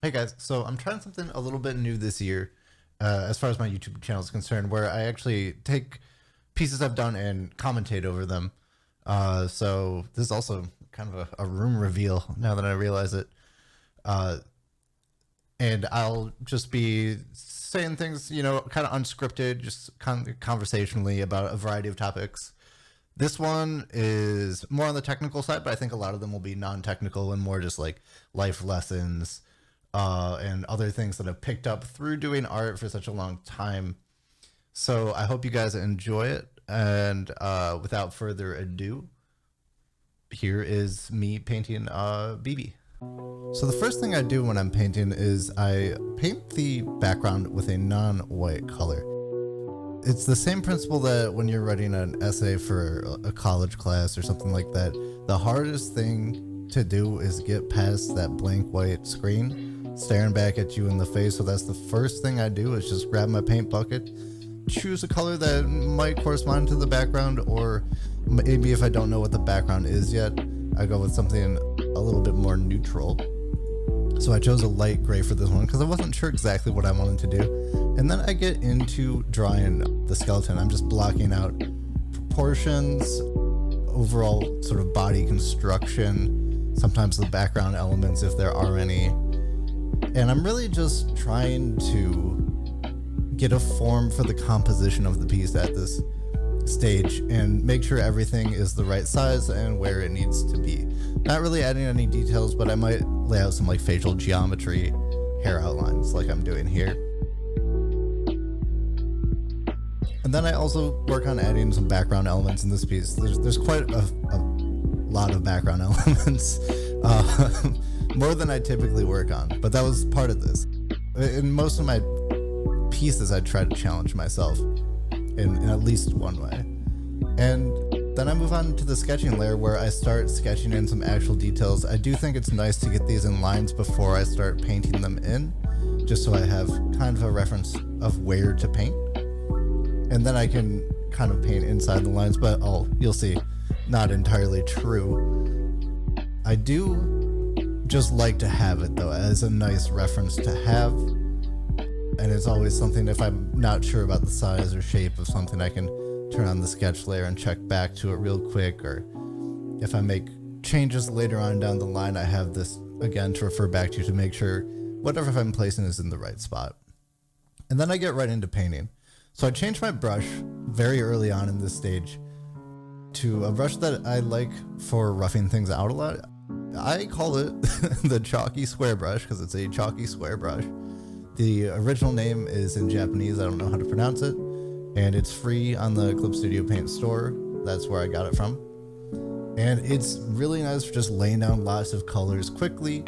Hey guys, so I'm trying something a little bit new this year, as far as my YouTube channel is concerned, where I actually take pieces I've done and commentate over them. So this is also kind of a room reveal now that I realize it. Uh, and I'll just be saying things, kind of unscripted, just conversationally about a variety of topics. This one is more on the technical side, but I think a lot of them will be non-technical and more just like life lessons and other things that I've picked up through doing art for such a long time. So I hope you guys enjoy it. And without further ado, here is me painting Bibi. So the first thing I do when I'm painting is I paint the background with a non-white color. It's the same principle that when you're writing an essay for a college class or something like that, the hardest thing to do is get past that blank white screen staring back at you in the face. So that's the first thing I do, is just grab my paint bucket, choose a color that might correspond to the background, or maybe if I don't know what the background is yet, I go with something a little bit more neutral. So I chose a light gray for this one because I wasn't sure exactly what I wanted to do. And then I get into drawing the skeleton. I'm just blocking out proportions, overall sort of body construction, sometimes the background elements if there are any. And I'm really just trying to get a form for the composition of the piece at this stage and make sure everything is the right size and where it needs to be. Not really adding any details, but I might lay out some like facial geometry, hair outlines like I'm doing here. And then I also work on adding some background elements in this piece. There's quite a lot of background elements, more than I typically work on, but that was part of this. In most of my pieces, I try to challenge myself in at least one way. And then I move on to the sketching layer where I start sketching in some actual details. I do think it's nice to get these in lines before I start painting them in, just so I have kind of a reference of where to paint. And then I can kind of paint inside the lines, but you'll see, not entirely true. I do just like to have it though as a nice reference to have. And it's always something, if I'm not sure about the size or shape of something, I can turn on the sketch layer and check back to it real quick. Or if I make changes later on down the line, I have this again to refer back to make sure whatever I'm placing is in the right spot. And then I get right into painting. So I changed my brush very early on in this stage to a brush that I like for roughing things out a lot. I call it the chalky square brush because it's a chalky square brush. The original name is in Japanese, I don't know how to pronounce it, and it's free on the Clip Studio Paint store. That's where I got it from. And it's really nice for just laying down lots of colors quickly,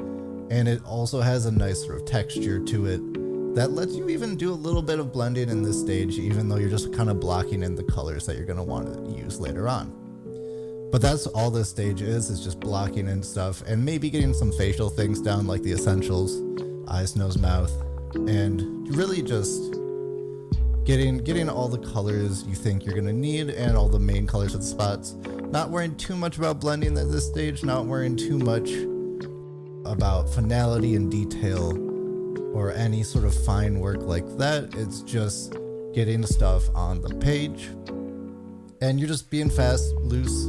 and it also has a nice sort of texture to it that lets you even do a little bit of blending in this stage, even though you're just kind of blocking in the colors that you're going to want to use later on. But that's all this stage is just blocking in stuff and maybe getting some facial things down like the essentials, eyes, nose, mouth, and really just getting all the colors you think you're gonna need and all the main colors of the spots. Not worrying too much about blending at this stage, not worrying too much about finality and detail or any sort of fine work like that. It's just getting stuff on the page, and you're just being fast, loose,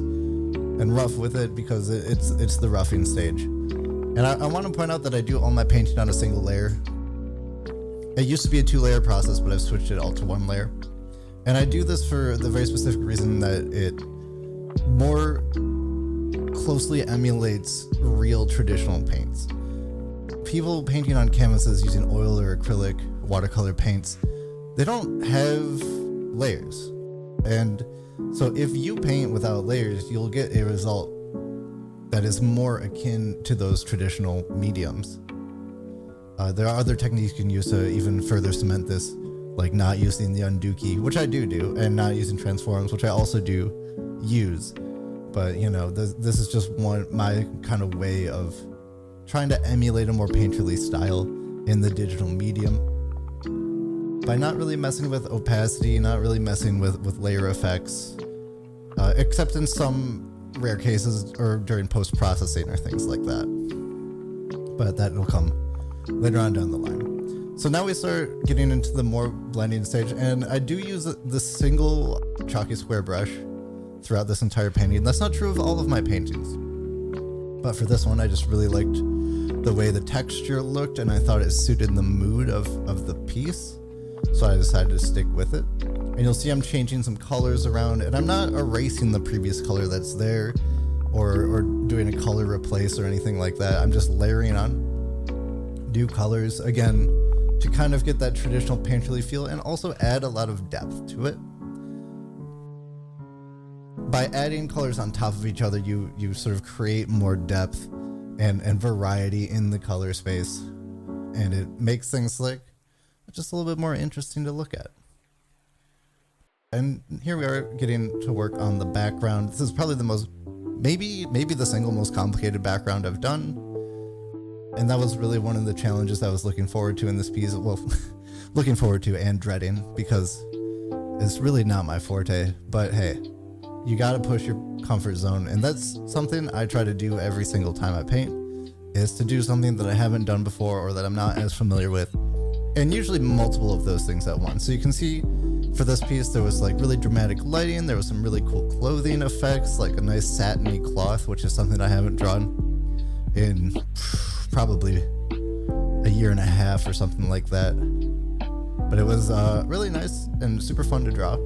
and rough with it because it's the roughing stage. And I want to point out that I do all my painting on a single layer. It used to be a 2-layer process, but I've switched it all to 1 layer. And I do this for the very specific reason that it more closely emulates real traditional paints. People painting on canvases using oil or acrylic, watercolor paints, they don't have layers. And so if you paint without layers, you'll get a result that is more akin to those traditional mediums. There are other techniques you can use to even further cement this, like not using the undo key, which I do, and not using transforms, which I also do use. But this is just my kind of way of trying to emulate a more painterly style in the digital medium by not really messing with opacity, not really messing with layer effects, except in some rare cases or during post-processing or things like that. But that will come later on down the line. So now we start getting into the more blending stage, and I do use this single chalky square brush throughout this entire painting. That's not true of all of my paintings, but for this one I just really liked the way the texture looked, and I thought it suited the mood of the piece, so I decided to stick with it. And you'll see I'm changing some colors around, and I'm not erasing the previous color that's there or doing a color replace or anything like that. I'm just layering on new colors, again, to kind of get that traditional painterly feel and also add a lot of depth to it. By adding colors on top of each other, you sort of create more depth and variety in the color space, and it makes things like just a little bit more interesting to look at. And here we are getting to work on the background. This is probably the most, maybe the single most complicated background I've done, and that was really one of the challenges I was looking forward to in this piece. Well, looking forward to and dreading, because it's really not my forte, but hey, you gotta push your comfort zone, and that's something I try to do every single time I paint, is to do something that I haven't done before or that I'm not as familiar with, and usually multiple of those things at once. So you can see for this piece there was like really dramatic lighting, there was some really cool clothing effects, like a nice satiny cloth, which is something I haven't drawn in probably a year and a half or something like that, but it was really nice and super fun to draw.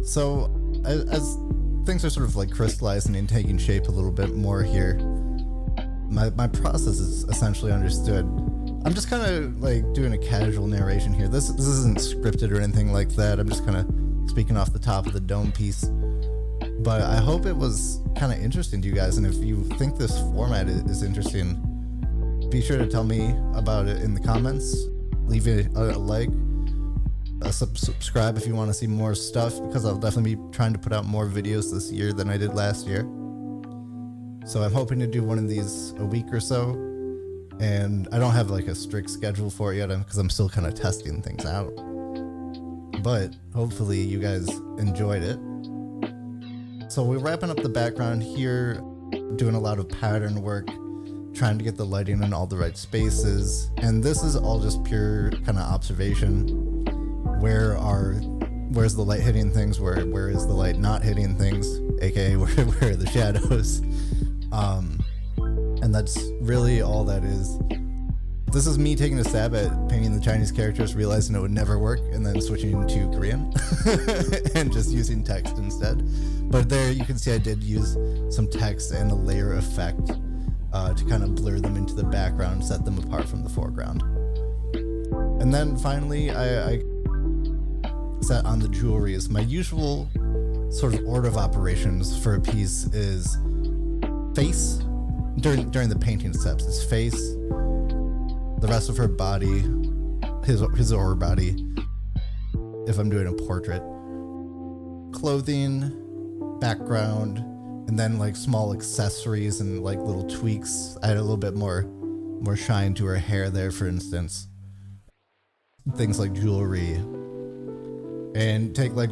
So as things are sort of like crystallizing and taking shape a little bit more here, my process is essentially understood. I'm just kind of like doing a casual narration here. This isn't scripted or anything like that. I'm just kind of speaking off the top of the dome piece. But I hope it was kind of interesting to you guys, and if you think this format is interesting, be sure to tell me about it in the comments. Leave it a like. Subscribe if you want to see more stuff, because I'll definitely be trying to put out more videos this year than I did last year. So I'm hoping to do one of these a week or so, and I don't have like a strict schedule for it yet because I'm still kind of testing things out. But hopefully you guys enjoyed it. So we're wrapping up the background here, doing a lot of pattern work, trying to get the lighting in all the right spaces, and this is all just pure kind of observation. Where's the light hitting things? Where is the light not hitting things? AKA where are the shadows? And that's really all that is. This is me taking a stab at painting the Chinese characters, realizing it would never work, and then switching to Korean and just using text instead. But there you can see I did use some text and a layer effect to kind of blur them into the background, set them apart from the foreground. And then finally, I set on the jewelries. My usual sort of order of operations for a piece is face, during the painting steps, is face, the rest of her body, his or her body, if I'm doing a portrait, clothing, background, and then like small accessories and like little tweaks. I had a little bit more shine to her hair there, for instance. Things like jewelry, and take like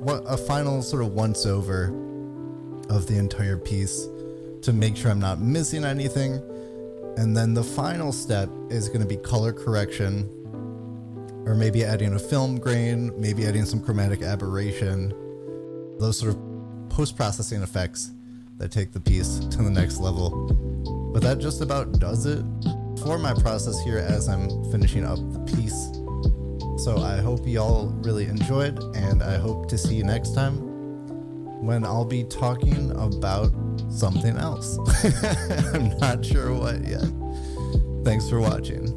a final sort of once over of the entire piece to make sure I'm not missing anything. And then the final step is going to be color correction, or maybe adding a film grain, maybe adding some chromatic aberration, those sort of post-processing effects that take the piece to the next level. But that just about does it for my process here as I'm finishing up the piece. So I hope y'all really enjoyed, and I hope to see you next time when I'll be talking about something else. I'm not sure what yet. Thanks for watching.